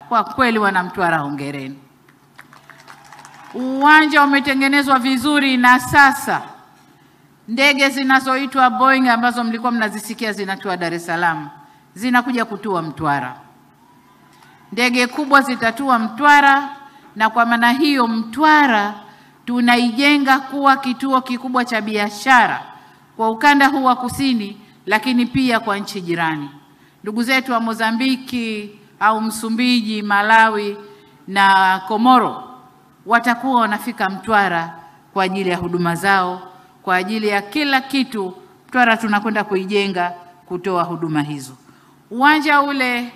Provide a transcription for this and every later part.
Kwa kweli wana Mtwara, hongereni. Uwanja umetengenezwa vizuri na sasa ndege zinazoitwa Boeing ambazo mlikuwa mnazisikia zinatua Dar es Salaam zinakuja kutua Mtwara. Ndege kubwa zitatua Mtwara, na kwa maana hiyo Mtwara tunaijenga kuwa kituo kikubwa cha biashara kwa ukanda huu wa kusini, lakini pia kwa nchi jirani. Ndugu zetu wa Mozambique au Msumbiji, Malawi na Comoro watakuwa wanafika Mtwara kwa ajili ya huduma zao, kwa ajili ya kila kitu. Mtwara tunakwenda kuijenga kutoa huduma hizo. Uwanja ule,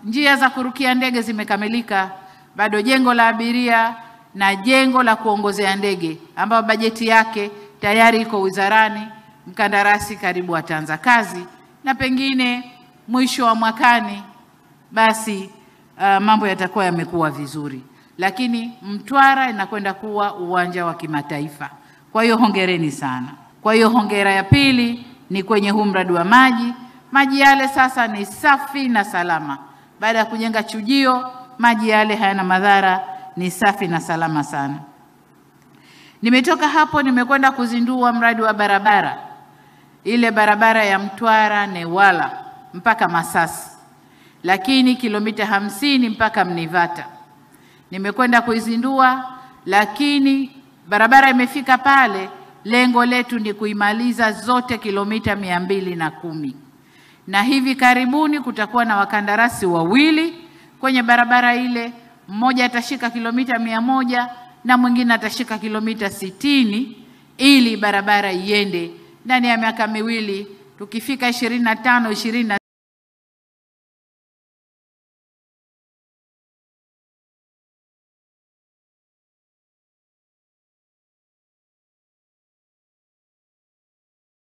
njia za kurukia ndege zimekamilika, bado jengo la abiria na jengo la kuongozea ndege ambao bajeti yake tayari iko wizarani. Mkandarasi karibu ataanza kazi, na pengine mwisho wa mwakani basi mambo yatakuwa yamekuwa vizuri, lakini Mtwara inakwenda kuwa uwanja wa kimataifa. Kwa hiyo hongereni sana. Kwa hiyo hongera ya pili ni kwenye huu mradi wa maji. Maji yale sasa ni safi na salama. Baada ya kujenga chujio, maji yale hayana madhara, ni safi na salama sana. Nimetoka hapo nimekwenda kuzindua mradi wa barabara. Ile barabara ya Mtwara Newala mpaka Masasi, lakini kilomita 50 mpaka Mnivata. Nimekwenda kuizindua, lakini barabara imefika pale. Lengo letu ni kuimaliza zote kilomita 210. Na hivi karibuni kutakuwa na wakandarasi wawili kwenye barabara ile. Mmoja atashika kilomita 100 na mwingine atashika kilomita 60, ili barabara iende ndani ya miaka miwili. Tukifika 25, 26